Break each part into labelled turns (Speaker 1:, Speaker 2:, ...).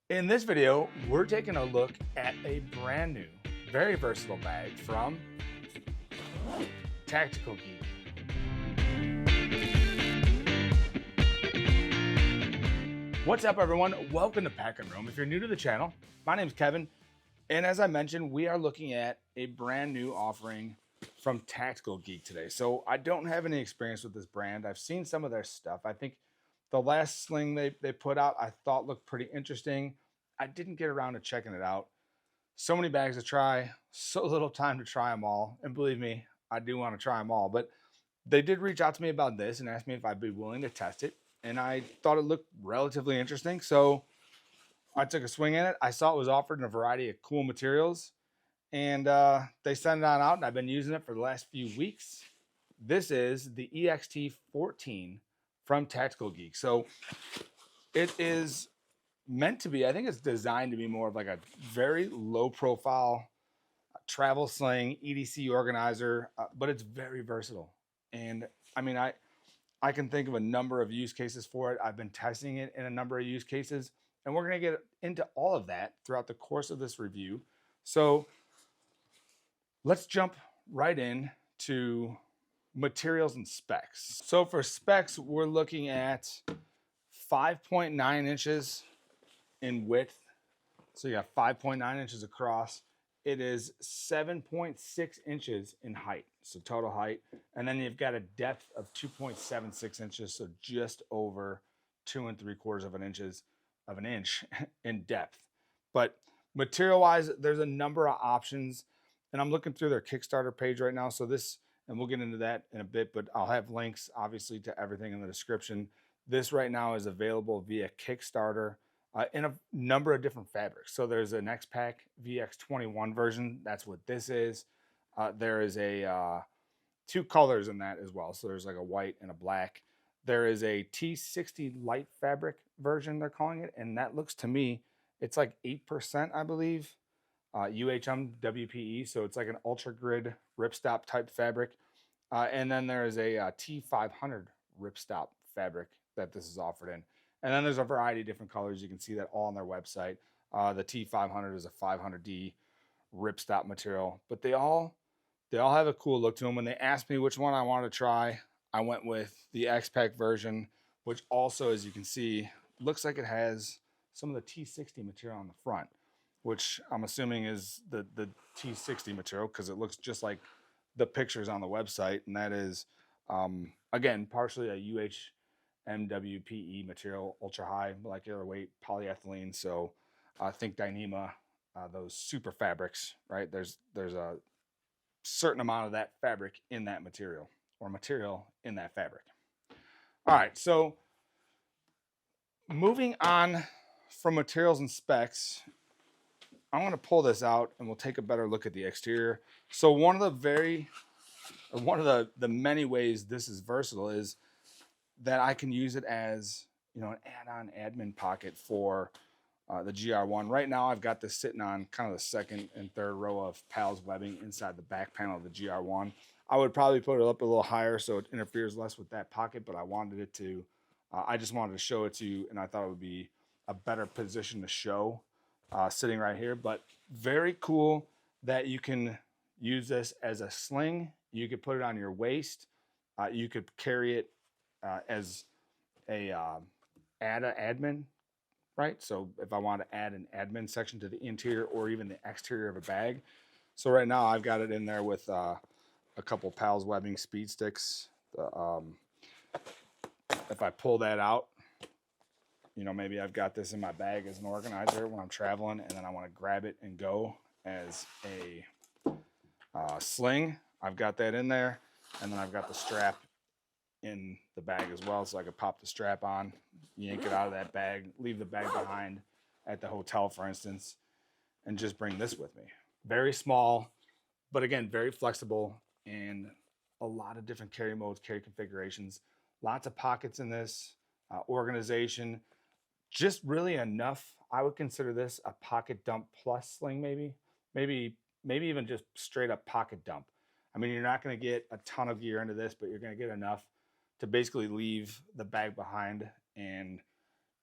Speaker 1: In this video, we're taking a look at a brand new, very versatile bag from Tactical Geek. What's up, everyone? Welcome to Packing Room. If you're new to the channel, my name's Kevin, and as I mentioned, we are looking at a brand new offering from Tactical Geek today. So I don't have any experience with this brand. I've seen some of their stuff. I think the last sling they put out I thought looked pretty interesting. I didn't get around to checking it out. So many bags to try, so little time to try them all. And believe me, I do want to try them all. But they did reach out to me about this and asked me if I'd be willing to test it. And I thought it looked relatively interesting. So I took a swing at it. I saw it was offered in a variety of cool materials. And they sent it on out, and I've been using it for the last few weeks. This is the EXT14 from Tactical Geek. So it is meant to be, I think it's designed to be more of like a very low profile travel sling EDC organizer, but it's very versatile. And I mean, I can think of a number of use cases for it. I've been testing it in a number of use cases, and we're going to get into all of that throughout the course of this review. So let's jump right in to materials and specs. So for specs, we're looking at 5.9 inches in width. So you got 5.9 inches across. It is 7.6 inches in height, so total height. And then you've got a depth of 2.76 inches, so just over 2 3/4 of an inch in depth. But material-wise, there's a number of options. And I'm looking through their Kickstarter page right now. So this, and we'll get into that in a bit, but I'll have links obviously to everything in the description. This right now is available via Kickstarter in a number of different fabrics. So there's an X-Pack VX21 version. That's what this is. There is a two colors in that as well. So there's like a white and a black. There is a T60 light fabric version, they're calling it. And that looks to me, it's like 8%, I believe. UHM WPE, so it's like an ultra grid ripstop type fabric. And then there is a T500 ripstop fabric that this is offered in. And then there's a variety of different colors. You can see that all on their website. The T500 is a 500D ripstop material, but they all have a cool look to them. When they asked me which one I wanted to try, I went with the X-Pack version, which also, as you can see, looks like it has some of the T60 material on the front, which I'm assuming is the T60 material because it looks just like the pictures on the website. And that is, again, partially a UHMWPE material, ultra high molecular weight polyethylene. So think Dyneema, those super fabrics, right? There's a certain amount of that fabric in that material or material in that fabric. All right, so moving on from materials and specs, I'm going to pull this out and we'll take a better look at the exterior. So one of the many ways this is versatile is that I can use it as, you know, an add-on admin pocket for the GR1. Right now I've got this sitting on kind of the second and third row of PALS webbing inside the back panel of the GR1. I would probably put it up a little higher so it interferes less with that pocket, but I wanted it to, I just wanted to show it to you, and I thought it would be a better position to show sitting right here. But very cool that you can use this as a sling. You could put it on your waist. You could carry it as a admin, right? So if I want to add an admin section to the interior or even the exterior of a bag. So right now I've got it in there with a couple PALS webbing speed sticks. If I pull that out, you know, maybe I've got this in my bag as an organizer when I'm traveling, and then I want to grab it and go as a sling. I've got that in there, and then I've got the strap in the bag as well, so I could pop the strap on, yank it out of that bag, leave the bag behind at the hotel, for instance, and just bring this with me. Very small, but again, very flexible, and a lot of different carry modes, carry configurations, lots of pockets in this, organization. Just really enough. I would consider this a pocket dump plus sling, maybe even just straight up pocket dump. I mean, you're not going to get a ton of gear into this, but you're going to get enough to basically leave the bag behind and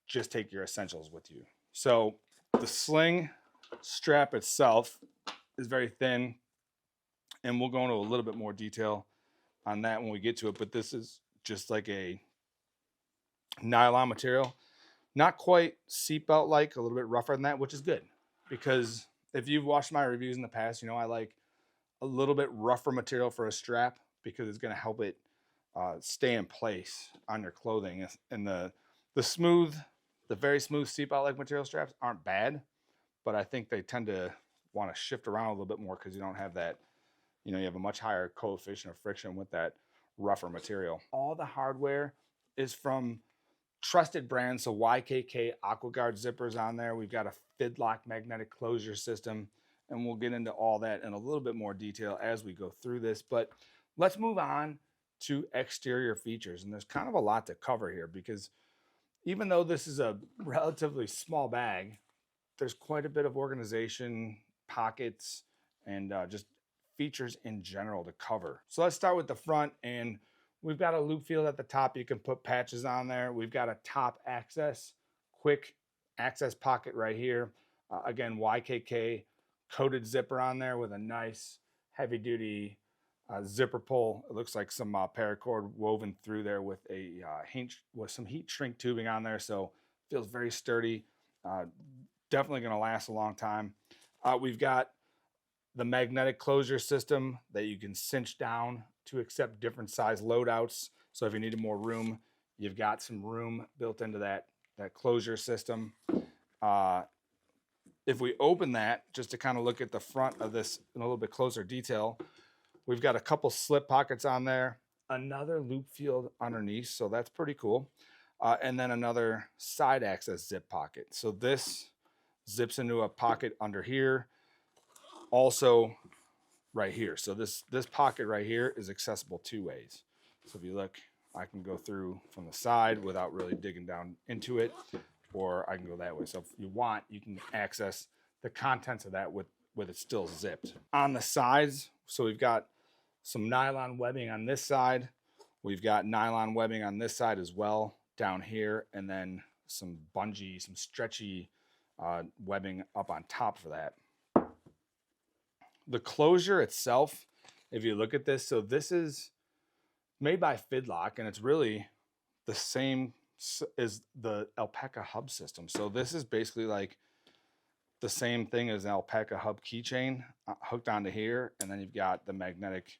Speaker 1: just take your essentials with you. So The sling strap itself is very thin, and we'll go into a little bit more detail on that when we get to it, but this is just like a nylon material. Not quite seatbelt like, a little bit rougher than that, which is good because if you've watched my reviews in the past, you know I like a little bit rougher material for a strap because it's going to help it stay in place on your clothing. And the very smooth seatbelt like material straps aren't bad, but I think they tend to want to shift around a little bit more because you don't have that, you have a much higher coefficient of friction with that rougher material. All the hardware is from trusted brands, so YKK AquaGuard zippers on there. We've got a Fidlock magnetic closure system, and we'll get into all that in a little bit more detail as we go through this. But let's move on to exterior features, and there's kind of a lot to cover here because even though this is a relatively small bag, there's quite a bit of organization, pockets, and just features in general to cover. So let's start with the front, and we've got a loop field at the top. You can put patches on there. We've got a top access, quick access pocket right here. Again, YKK coated zipper on there with a nice heavy duty zipper pull. It looks like some paracord woven through there with some heat shrink tubing on there. So feels very sturdy. Definitely going to last a long time. We've got the magnetic closure system that you can cinch down to accept different size loadouts. So if you needed more room, you've got some room built into that closure system. If we open that, just to kind of look at the front of this in a little bit closer detail, we've got a couple slip pockets on there, another loop field underneath, so that's pretty cool. And then another side access zip pocket. So this zips into a pocket under here, also right here. So this pocket right here is accessible two ways. So if you look, I can go through from the side without really digging down into it, or I can go that way. So if you want, you can access the contents of that with it still zipped. On the sides, so we've got some nylon webbing on this side. We've got nylon webbing on this side as well down here, and then some bungee, some stretchy webbing up on top for that. The closure itself, if you look at this, so this is made by Fidlock, and it's really the same as the Alpaca hub system. So this is basically like the same thing as an Alpaca hub keychain hooked onto here, and then you've got the magnetic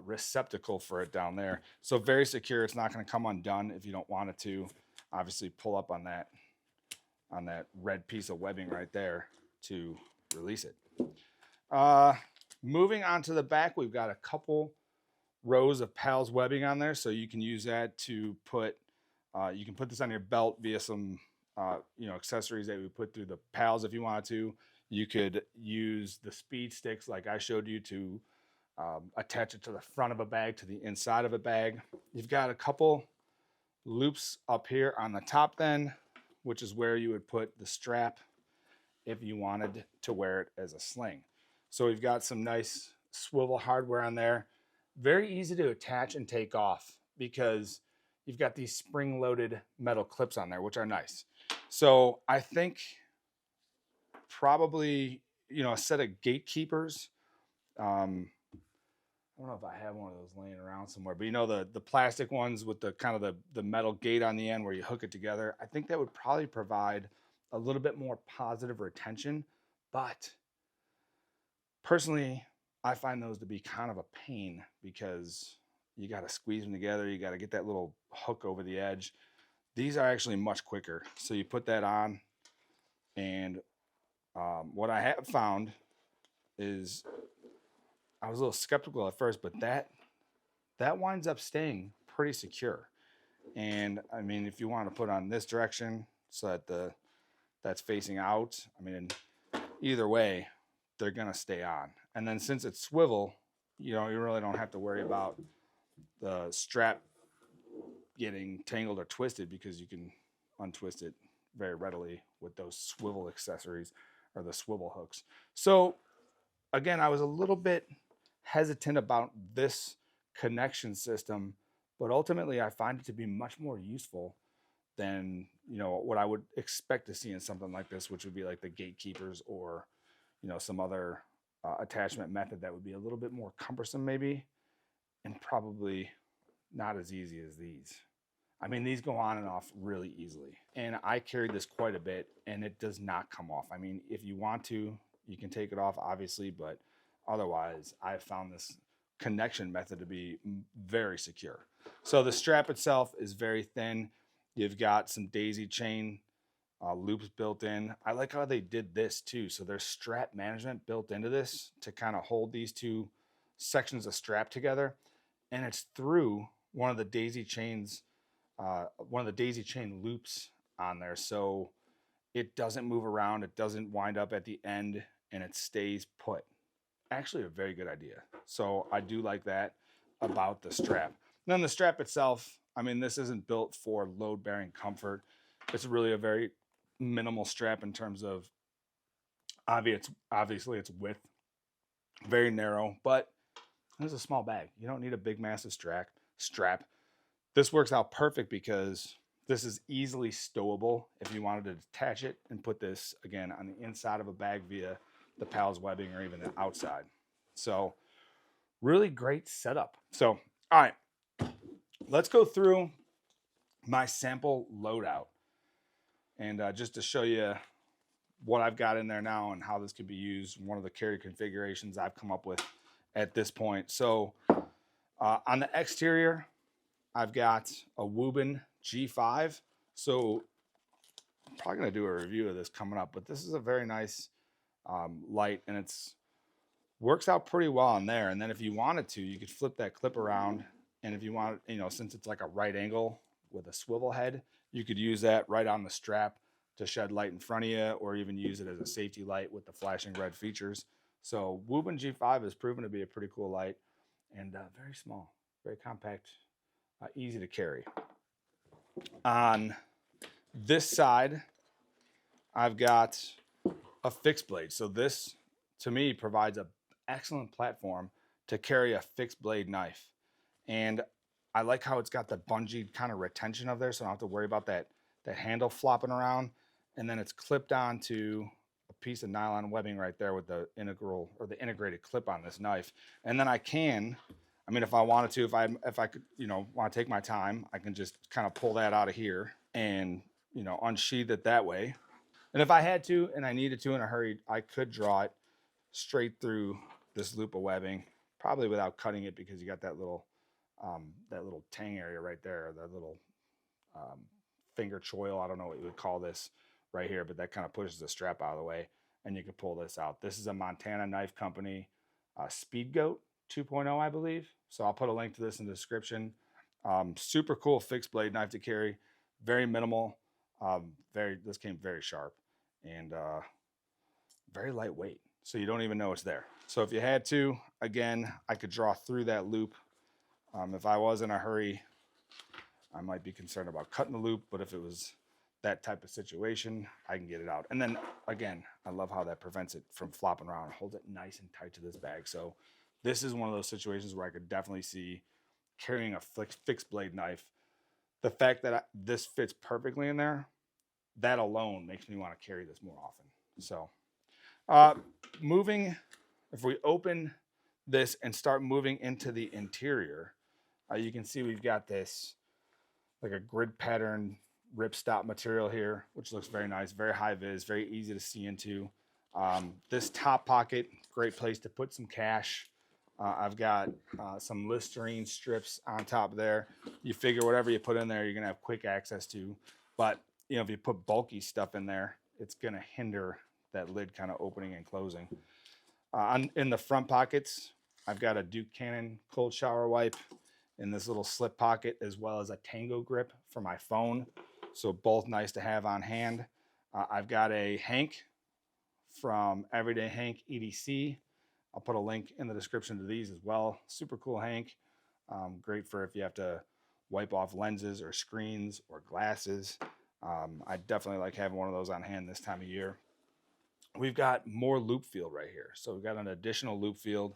Speaker 1: receptacle for it down there. So very secure. It's not going to come undone if you don't want it to. Obviously pull up on that red piece of webbing right there to release it. Moving on to the back, we've got a couple rows of PALS webbing on there, so you can use that to put you can put this on your belt via some accessories that we put through the PALS if you wanted to. You could use the speed sticks like I showed you to attach it to the front of a bag, to the inside of a bag. You've got a couple loops up here on the top then, which is where you would put the strap if you wanted to wear it as a sling. So we've got some nice swivel hardware on there. Very easy to attach and take off because you've got these spring-loaded metal clips on there, which are nice. So I think probably, a set of gatekeepers. I don't know if I have one of those laying around somewhere, but the plastic ones with the kind of the metal gate on the end where you hook it together, I think that would probably provide a little bit more positive retention. But personally, I find those to be kind of a pain because you got to squeeze them together. You got to get that little hook over the edge. These are actually much quicker. So you put that on, and what I have found is I was a little skeptical at first, but that winds up staying pretty secure. And I mean, if you want to put on this direction so that that's facing out, I mean, either way, they're gonna stay on. And then since it's swivel, you really don't have to worry about the strap getting tangled or twisted because you can untwist it very readily with those swivel accessories or the swivel hooks. So again, I was a little bit hesitant about this connection system, but ultimately I find it to be much more useful than, you know, what I would expect to see in something like this, which would be like the gatekeepers or, you know, some other attachment method that would be a little bit more cumbersome maybe, and probably not as easy as these. I mean, these go on and off really easily. And I carried this quite a bit and it does not come off. I mean, if you want to, you can take it off obviously, but otherwise I found this connection method to be very secure. So the strap itself is very thin. You've got some daisy chain loops built in. I like how they did this too. So there's strap management built into this to kind of hold these two sections of strap together. And it's through one of the daisy chain loops on there. So it doesn't move around. It doesn't wind up at the end and it stays put. Actually a very good idea. So I do like that about the strap. And then the strap itself, I mean, this isn't built for load bearing comfort. It's really a very minimal strap in terms of obviously its width, very narrow, but it's a small bag. You don't need a big massive strap. This works out perfect because this is easily stowable if you wanted to detach it and put this again on the inside of a bag via the PALS webbing or even the outside. So really great setup. So, all right, let's go through my sample loadout. And just to show you what I've got in there now and how this could be used, one of the carry configurations I've come up with at this point. So on the exterior, I've got a Woobin G5. So I'm probably going to do a review of this coming up, but this is a very nice light and it's works out pretty well on there. And then if you wanted to, you could flip that clip around. And if you want, you know, since it's like a right angle with a swivel head, you could use that right on the strap to shed light in front of you, or even use it as a safety light with the flashing red features. So Woobin G5 has proven to be a pretty cool light and very small, very compact, easy to carry. On this side, I've got a fixed blade. So this, to me, provides an excellent platform to carry a fixed blade knife. And I like how it's got the bungee kind of retention of there, so I don't have to worry about that handle flopping around. And then it's clipped onto a piece of nylon webbing right there with the integrated clip on this knife. And then I mean, if I wanted to, if I could, you know, want to take my time, I can just kind of pull that out of here and, you know, unsheath it that way. And if I had to and I needed to in a hurry, I could draw it straight through this loop of webbing, probably without cutting it, because you got that little tang area right there, that little finger choil. I don't know what you would call this right here, but that kind of pushes the strap out of the way and you can pull this out. This is a Montana Knife Company Speed Goat 2.0, I believe. So I'll put a link to this in the description. Super cool fixed blade knife to carry, very minimal. This came very sharp and very lightweight. So you don't even know it's there. So if you had to, again, I could draw through that loop. If I was in a hurry, I might be concerned about cutting the loop, but if it was that type of situation, I can get it out. And then again, I love how that prevents it from flopping around and holds it nice and tight to this bag. So this is one of those situations where I could definitely see carrying a fixed blade knife. The fact that this fits perfectly in there, that alone makes me want to carry this more often. So if we open this and start moving into the interior, you can see we've got this like a grid pattern ripstop material here, which looks very nice, very high vis, very easy to see into. This top pocket, great place to put some cash. I've got some Listerine strips on top there. You figure whatever you put in there, you're gonna have quick access to. But you know, if you put bulky stuff in there, it's gonna hinder that lid kind of opening and closing. In the front pockets, I've got a Duke Cannon cold shower wipe in this little slip pocket, as well as a Tango grip for my phone. So both nice to have on hand. I've got a Hank from Everyday Hank EDC. I'll put a link in the description to these as well. Super cool Hank. Great for if you have to wipe off lenses or screens or glasses. I definitely like having one of those on hand this time of year. We've got more loop field right here. So we've got an additional loop field.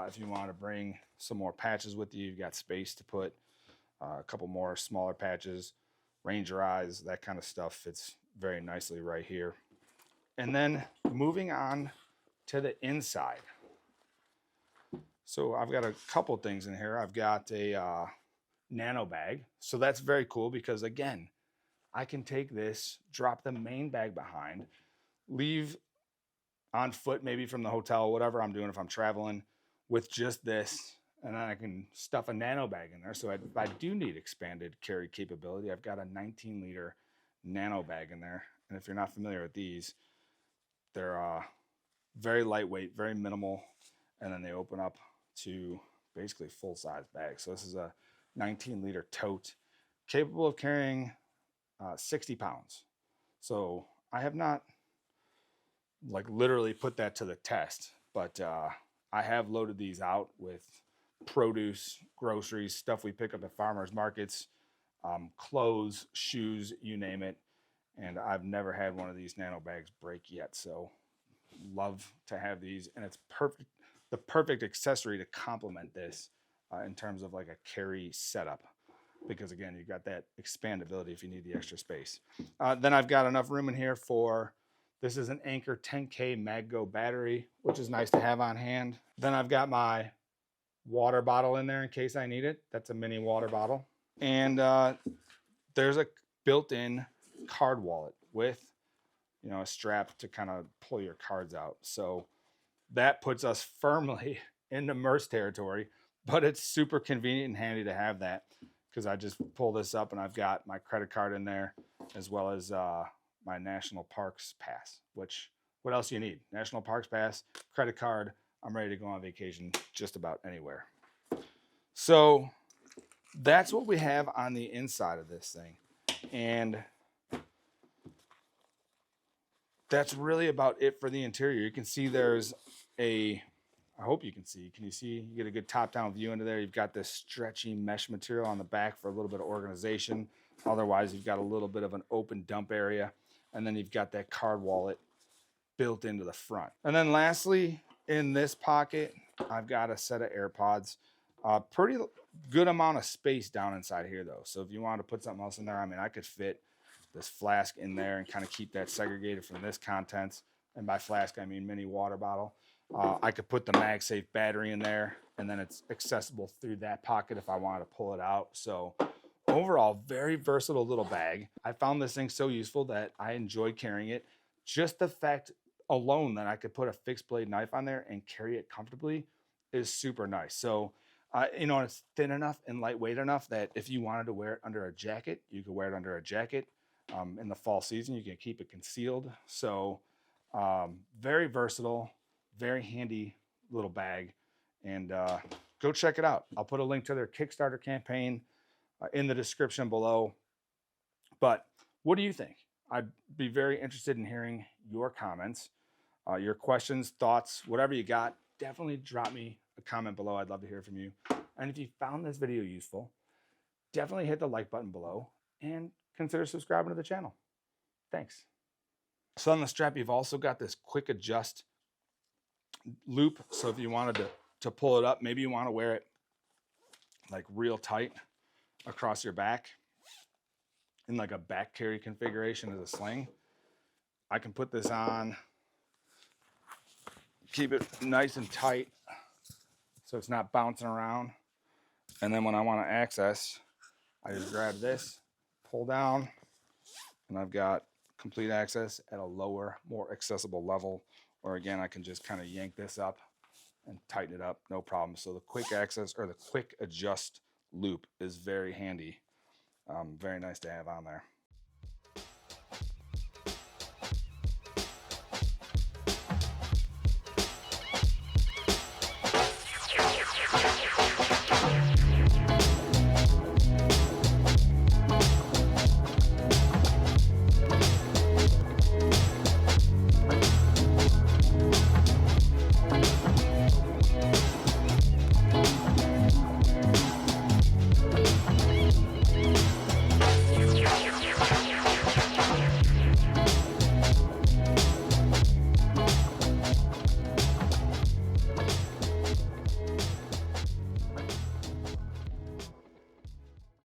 Speaker 1: If you want to bring some more patches with you, you've got space to put a couple more smaller patches. Ranger eyes, that kind of stuff fits very nicely right here. And then moving on to the inside. So I've got a couple things in here. I've got a nano bag. So that's very cool because, again, I can take this, drop the main bag behind, leave on foot maybe from the hotel, whatever I'm doing if I'm traveling, with just this, and then I can stuff a nano bag in there. So if I do need expanded carry capability, I've got a 19-liter nano bag in there. And if you're not familiar with these, they're very lightweight, very minimal, and then they open up to basically full-size bags. So this is a 19-liter tote capable of carrying 60 pounds. So I have not like literally put that to the test, but I have loaded these out with produce, groceries, stuff we pick up at farmers markets, clothes, shoes, you name it. And I've never had one of these nano bags break yet. So love to have these, and it's perfect, the perfect accessory to complement this in terms of like a carry setup. Because again, you've got that expandability if you need the extra space. Then I've got enough room in here for, this is an Anker 10K MagGo battery, which is nice to have on hand. Then I've got my water bottle in there in case I need it. That's a mini water bottle. And there's a built-in card wallet with, you know, a strap to kind of pull your cards out. So that puts us firmly into MERS territory, but it's super convenient and handy to have that, because I just pull this up and I've got my credit card in there, as well as my National Parks Pass, which, what else do you need? National Parks Pass, credit card, I'm ready to go on vacation just about anywhere. So that's what we have on the inside of this thing. And that's really about it for the interior. You can see there's a, I hope you can see. Can you see? You get a good top-down view into there. You've got this stretchy mesh material on the back for a little bit of organization. Otherwise, you've got a little bit of an open dump area. And then you've got that card wallet built into the front. And then lastly, in this pocket, I've got a set of AirPods. Pretty good amount of space down inside here, though. So if you wanted to put something else in there, I mean, I could fit this flask in there and kind of keep that segregated from this contents. And by flask, I mean mini water bottle. I could put the MagSafe battery in there, and then it's accessible through that pocket if I wanted to pull it out. So overall, very versatile little bag. I found this thing so useful that I enjoyed carrying it. Just the fact alone that I could put a fixed blade knife on there and carry it comfortably is super nice. So, you know, it's thin enough and lightweight enough that if you wanted to wear it under a jacket, you could wear it under a jacket. In the fall season, you can keep it concealed. So very versatile, very handy little bag, and go check it out. I'll put a link to their Kickstarter campaign in the description below. But what do you think? I'd be very interested in hearing your comments, your questions, thoughts, whatever you got. Definitely drop me a comment below. I'd love to hear from you. And if you found this video useful, definitely hit the like button below and consider subscribing to the channel. Thanks. So on the strap, you've also got this quick adjust loop. So if you wanted to pull it up, maybe you want to wear it like real tight across your back in like a back carry configuration as a sling. I can put this on, keep it nice and tight so it's not bouncing around. And then when I want to access, I just grab this, pull down, and I've got complete access at a lower, more accessible level. Or again, I can just kind of yank this up and tighten it up, no problem. So the quick access, or the quick adjust loop, is very handy. Very nice to have on there.